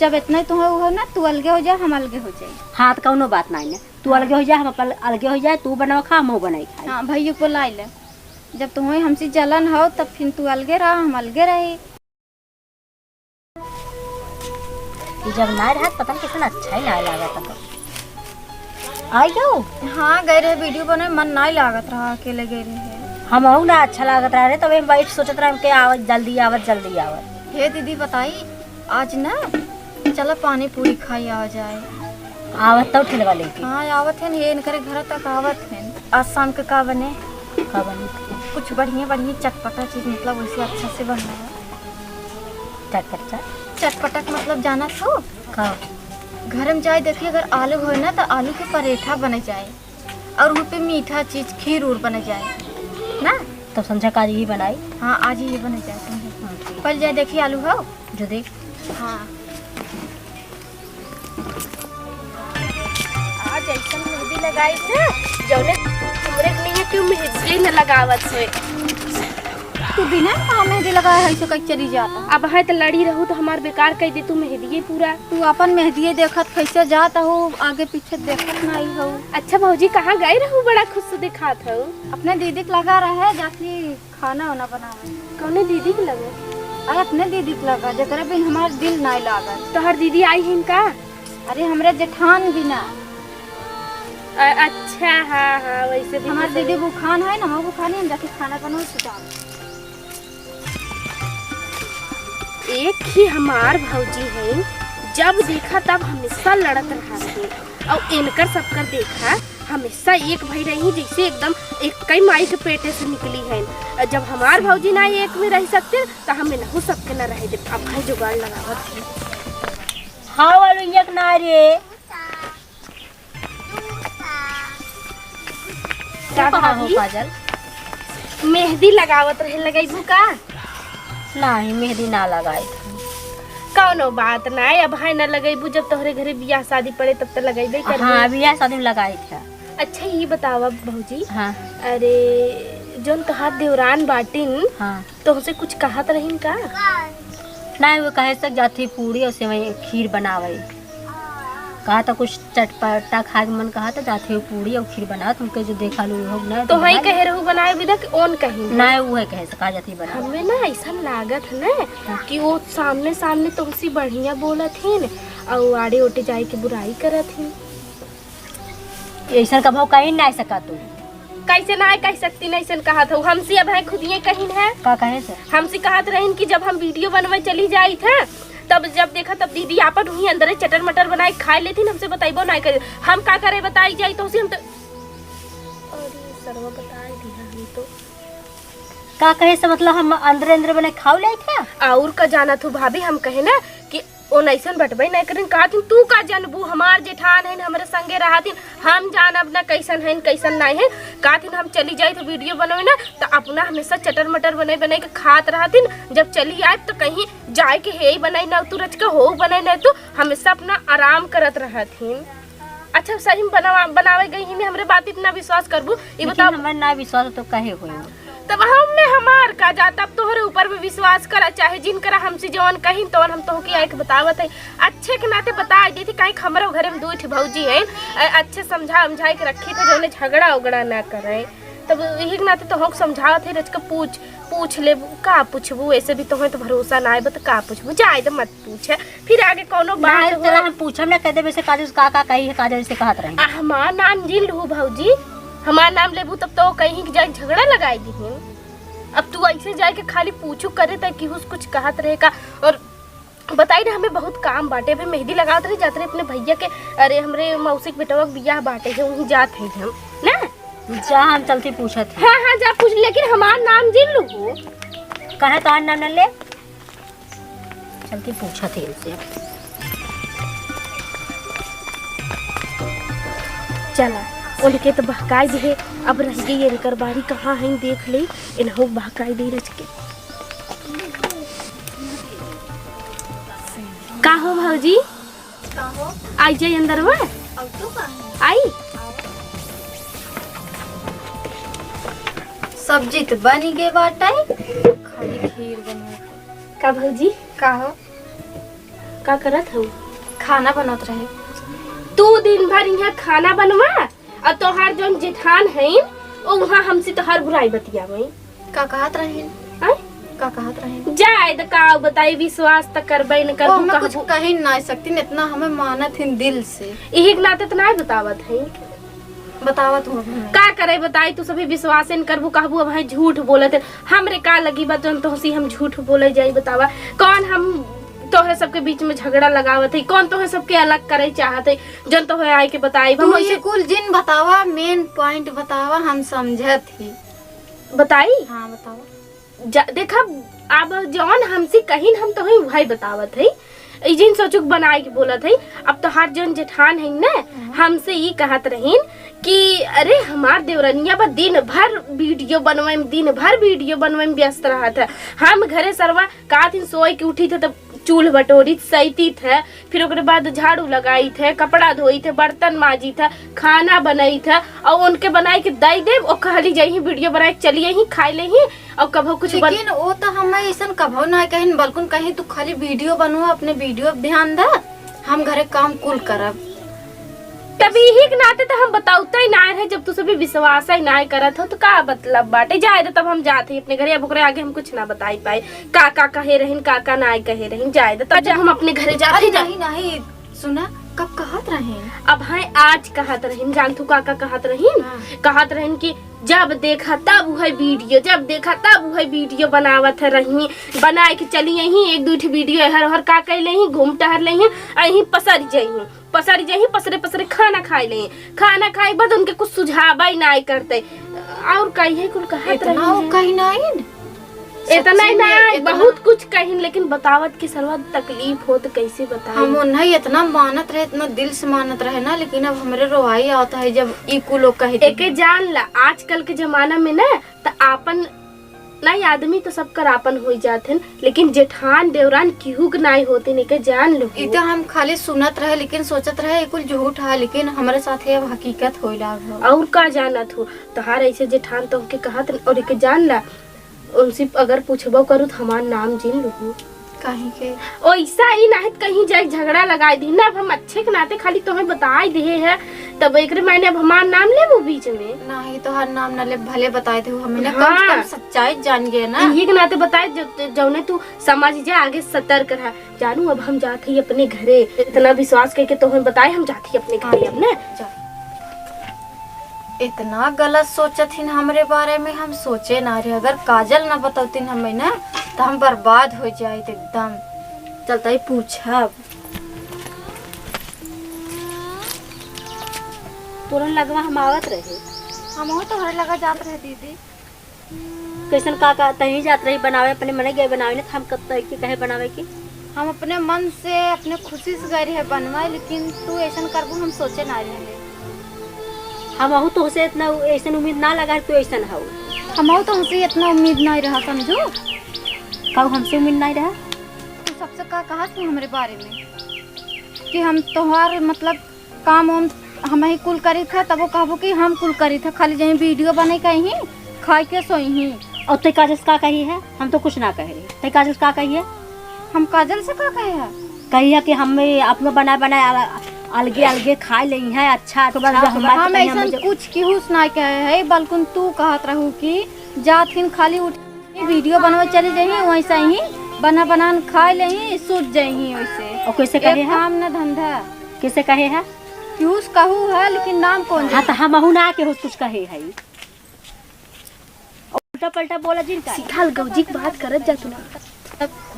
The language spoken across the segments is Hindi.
जब इतना तुम हो ना, तू अलगे हो जा, हम अलगे हो जाए। हाँ तो कौनो बात नहीं है, तू अलगे हो जाए, हम अलगे हो जाए, तू बनाओ खा, हम बनाई खाई। हाँ भैया को लाई ले, जब तुम्हें हमसे जलन हो तब फिर तू अलगे रहा, हम अलगे रहे। जब ना रहा पता नहीं कितना अच्छा ही ना लगा था। आई जाओ। हाँ गए रहे वीडियो बने, मन नहीं लागत रहा, अकेले गए रहे। हम और ना अच्छा लागत रहा, तब हम बैठ सोचत रहे के आवत जल्दी आवत जल्दी आवत। हे दीदी बताई, आज ना चलो पानी पूरी खाई आ जाए। आवत तो ठेले वाले की। हाँ आवत है, ये इनके घर तक आवत है। आज शाम के का बने? का बने? कुछ बढ़िया बढ़िया चटपटा चीज, मतलब वैसे अच्छा से बनना है। चटपटा चटपटा का मतलब जाना तो का घर में जाए देखिए, अगर आलू हो ना तो आलू के पराठा बने जाए, और वहाँ पे मीठा चीज खीर उर बने जाए ना। तब समझा काज ही बनाई। हाँ आज ही ये बने जाए, समझे। पहले जाए देखिए आलू हो जो देख। हाँ आज ऐसा मेहंदी लगाई ना, जौने हमरे के लिए क्यों मेहंदी न लगावत है। तू बिना कहाँ मेहंदी लगाए है, कहीं चली जाता। अब है तो लड़ी रहू तो हमार बेकार कह दे तू मेहंदी पूरा। तू अपन मेहंदी देखत कैसे जाता हो, आगे पीछे देखत नहीं हो। अच्छा भौजी कहाँ गए रहू, बड़ा खुश से दिखात हो। अपने दीदी के लगा रहे, जाती खाना वाना बनावे। कौने दीदी के लगे? अरे अपने दीदी के लगा, जरा भी हमार दिल नहीं लागा। तो हर दीदी आई है इनका? अरे हमरे जेठान भी ना। अच्छा हाँ हाँ, वैसे भी हमार दीदी बुखान है ना, हम बुखानी, हम जाके खाना बनाओ सुझाव। एक ही हमार भौजी है, जब देखा तब हमेशा लड़त रहा है, और इनकर सबकर देखा हमेशा एक भाई रही, जैसे एकदम एक कई माई के पेटे से निकली है। जब हमार भौजी ना एक में रह सकते तो हमें न हो सबके न रहे दे। अब भाई जुगाड़ लगावत है। हाँ वालू एक ना रे क्या हो काजल? मेहंदी लगावत रहे, लगाइबू का? नहीं मेहंदी ना लगाई। कौनो बात ना, अब भाई न लगाइबू, जब तोहरे घरे बियाह शादी पड़े तब तो लगाइबे करबे। हाँ बियाह शादी में लगाई था। अच्छा ये बतावा भौजी। हाँ अरे जोन तोहार देवरान बाटिन, हाँ तो हमसे कुछ कहत रहीन का? नहीं वो कहे सक जाती पूरी और सेवई खीर बनावे, कहा था कुछ चटपटा खाए मन, कहा था जाते पूरी और खीर बना, तुमके जो देखा लो हो ना तो वही कहे रहू बनाए बिना कि ओन कहीं नहीं वो है कहे सका जाती बना। हमें ना ऐसा लागत है ना कि वो सामने सामने तुमसे बढ़िया बोलत हिन और आड़े ओटे जाए के बुराई करत हिन। ऐसा का भाव कहीं नहीं सका तू। कैसे ना कह सकती नहीं सन कहा था हमसे, अब है खुद ये कहीं है का कहे से हमसे कहत रहीन कि जब हम वीडियो बनवे चली जाई थे, तब जब देखा तब दीदी आपन वही अंदर चटर मटर बनाए खाए लेती, हमसे बताइबो नहीं करे, हम का करे बताई जाई तो हम तो अरे सरवा बताई दी हम तो का कहे से मतलब हम अंदर अंदर बने खाओ ले था। और का जाना तू भाभी, हम कहे ना कि ओ नैसन बटबे नहीं करिन, कहथिन तू का जानबू, हमार जेठान है हमरे संगे रहतिन, हम जानब ना कैसन है कैसन नहीं है। कहथिन हम चली जाए तो वीडियो बनवे ना तो अपना हमेशा चटर मटर बने बने के खात रहतिन, जब चली आए तो कहीं जाए के हे बनाई ना तू रच के हो बनाई ना, तो हमेशा अपना आराम करत रहथिन। अच्छा सही में बनावे गई ही हमरे बात इतना विश्वास करबू, ये बताओ। हमारे ना विश्वास तो कहे होई, तब हमने हमार का जाता, अब तोहरे ऊपर भी विश्वास करा, चाहे जिन करा हमसे जवन कहीं तो हम तो के आके बतावत है, अच्छे के नाते बता देती, कहीं हमारे घरे में दो भौजी है, अच्छे समझा के रखी थे, जो झगड़ा उगड़ा ना करे, तब यही के नाते तो हम समझावत है, रच के पूछ ले का पूछबू, ऐसे भी तुम्हें तो भरोसा ना है, तो का पूछबू, जाए तो मत पूछे, फिर आगे कोनो बात चला हम पूछम ना कहते वैसे काजल का कही है, काजल से कहत रही हमार नाम जिन लू भौजी, हमार नाम लेबू तब तो कहीं जाए झगड़ा लगाएगी ही। अब तू ऐसे जाए के खाली पूछू करे तक कि कुछ कहत रहेगा, और बताई ना हमें बहुत काम बाटे, अभी मेहंदी लगाते रहे जाते रहे अपने भैया के, अरे हमरे मौसी के बेटवा के बियाह बाटे है, वहीं जाते हैं हम ना, जा हम चलती पूछत है। हाँ हाँ जा पूछ, लेकिन हमार नाम जिन लू कहे तो नाम न ले, चलती पूछत है इनसे। चला उनके तो बहकाई दे, अब रह गई इनकर बारी कहाँ है देख ले, इन्हों बहकाई दे रच के। का हो भौजी, आई जाए अंदर वा आई। सब्जी तो बनी गई बाटे, खाली खीर बना। का भौजी का हो का करत हूँ? खाना बनत रहे। तू दिन भर यहाँ खाना बनवा और तोहार जोन जेठान है ओ वहाँ हमसे तोहार बुराई बतियावे। का कहत रहे? आय? का कहत रहे? जाए तो का बताई, विश्वास तक करबे न ओ करबू मैं कुछ कहबू। कह ही नहीं सकती न, इतना हमें मानत हिन दिल से। यही के नाते तो नहीं बतावत है। बतावा तुम हमें। का करे बताई, तू सभी विश्वास न करबू कहबू अब है झूठ बोलत है। हमरे का लगी बात जन तोहसी हम झूठ बोले जाई बतावा। कौन हम तोहे सबके बीच में झगड़ा लगावत है? कौन तोहे सबके अलग करे चाहत है? जन तोहे आए के बताई तू ये कुल जिन बतावा, मेन पॉइंट बतावा, हम समझत ही। बताई। हाँ बतावा। देखा अब जौन हमसे कहीं हम तो वही बतावत है। ई जिन सोचुक बनाए के बोलत है। अब तो हर जन जेठान है ना हमसे ये कहत रहीन कि अरे हमार देवरनिया बा दिन भर वीडियो बनवाए में व्यस्त रहत है। हम घरे सरवा का दिन सोए के उठी थे तब चूल्ह बटोरी सैती थे, फिर ओकरे बाद झाड़ू लगाई थे, कपड़ा धोई थे, बर्तन माजी था, खाना बनाई था और उनके बनाए के दई दे और कहली जाई वीडियो बनाए चलिए ही खाई ले ही और कभो कुछ लेकिन वो तो हमें ऐसा कभो ना कहीं, बल्कि कहीं तू खाली वीडियो बनवा, अपने वीडियो पे ध्यान दे, हम घरे काम कुल करब। तभी ही के नाते तो हम बताउते ही ना रहे। जब तू सभी विश्वास ही ना करत हो तो का मतलब बाटे। जाए तो तब हम जाते अपने घरे। अब ओकरे आगे हम कुछ ना बताई पाए का कहे रहीन का ना कहे रहीन। जाए तो तब जब हम अपने घरे जाते। नहीं नहीं सुना, कब कहत रहे? अब है आज कहत रहीन। जान तू का कहत रहीन? कहत रहीन कि जब देखा तब वह वीडियो बनावत रही, बनाए के चली यही एक दू वीडियो हर का कर ले घूम टहर ले अही पसर जाही पसरे खाना खाए ले। खाना खाए बाद उनके कुछ सुझाव ही ना करते और कहीं कुल कहत रही कहीं नहीं इतना ही ना बहुत कुछ कहीं, लेकिन बतावत के सर्वा तकलीफ हो तो कैसे बताए। हम नहीं इतना मानत रहे, इतना दिल से मानत रहे ना, लेकिन अब हमारे रोवाई आता है जब इको लोग कहते। एके जान ला आजकल के जमाना में ना तो आपन नहीं आदमी तो सब कर आपन हो जाते, लेकिन जेठान देवरान केहू के नहीं होते। नहीं के जान लो तो हम खाली सुनत रहे, लेकिन सोचत रहे कुल झूठ है, लेकिन हमारे साथ अब हकीकत होइला। और का जानत हो तोहार ऐसे जेठान तो के कहत और एके जान ला उनसे अगर पूछबो करू तो हमार नाम जिन लू कहीं के ऐसा ही ना कहीं जाए झगड़ा लगाई दी ना। अब हम अच्छे के नाते खाली तुम्हें बताई दे है तब एक मैंने अब हमार नाम ले वो बीच में नहीं तो हर नाम न ले भले बताए थे हमें ना। कम से कम सच्चाई जान गए ना, ये के नाते बताए जौने तू समझ जा आगे सतर्क रहा। जानू अब हम जाते ही अपने घरे, इतना विश्वास करके तुम्हें बताए हम जाते ही अपने घरे। अब ना इतना गलत सोचत थी हमरे बारे में, हम सोचे ना रहे। अगर काजल ना बताती हमें ना तो हम बर्बाद हो जाए एकदम। चलता ही पूछब तुरंत लगवा हम आवत रहे। हम तो हर लगा जात रहे दीदी। कैसन का तही जात रही बनावे अपने मने गए बनावे ने हम कब तक के कहे बनावे के। हम अपने मन से अपने खुशी से गए रहे बनवाए, लेकिन तू ऐसा करबू हम सोचे ना रहे। हम आहू तो से इतना ऐसा उम्मीद ना लगा तू ऐसा हो। हम तो हमसे इतना उम्मीद नहीं रहा, समझो। कब हमसे उम्मीद नहीं रहा? तू सबसे का कहा तू हमारे बारे में कि हम तोहार मतलब काम हम ही कुल करी था, तब वो कहबो कि हम कुल करी था, खाली जहीं वीडियो बने कहीं खाए के सोई ही। और ते काजल का कही है? हम तो कुछ ना कह रहे। ते काजल का कही है? हम काजल से का कहे है? कही है कि हमें अपना बना अलगे अलगे खा ले है। अच्छा तो बस हम ऐसा कुछ केहू ना कहे है, बल्कि तू कहत रहू कि जाथिन खाली उठ वीडियो बनवा चली जाही, वैसा ही बना खाए ले सूत जाही वैसे। और कैसे कहे है? काम ना धंधा कैसे कहे है? केहूस कहू है, लेकिन नाम कौन? हाँ तो हम आहू ना के हो कुछ कहे है। उल्टा पलटा बोला जिनका सीधा गौजी की बात करत जा तू ना।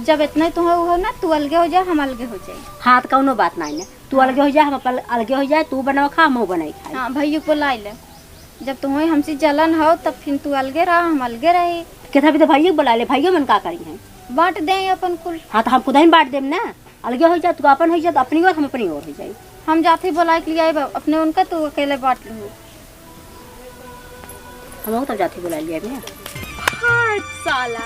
जब इतना तो हो ना, तू अलगे हो जाए हम अलगे हो जाए। हाँ तो कौनो बात नहीं ना, तू अलगे हो जाए हम अलगे हो जाए। तू बनाओ खा हम बनाई खाए। हाँ भैया को लाई ले, जब तुम्हें हमसे जलन हो तब फिर तू अलगे रहा हम अलगे रहे। क्या भी तो भैया बुला ले, भैया मन का करी है बांट दे अपन कुल। हाँ तो हम खुद ही बांट देम ना। अलगे हो जाए तू अपन हो जाए, अपनी ओर हम अपनी ओर हो जाए। हम जाते बुला के लिए अपने उनका, तू अकेले बांट लू। हम तब जाते बुला लिया मैं। हाँ साला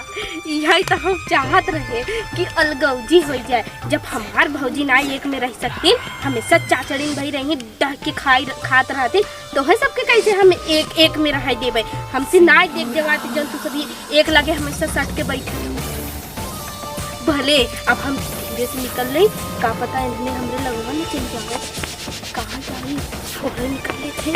यही तो हम चाहत रहे कि अलगौजी हो जाए। जब हमार भौजी ना एक में रह सकती, हमेशा चाचड़ीन भाई रही डह के खात रहती, तो है सबके कैसे हम एक में रह देवे। हमसे ना देख देवाते जन तू सभी एक लगे हमेशा सट के बैठे। भले अब हम धीरे से निकल ली, का पता इन्हें हमरे लगवा न चल जाए। कहाँ जाई ओहे निकल ले थे।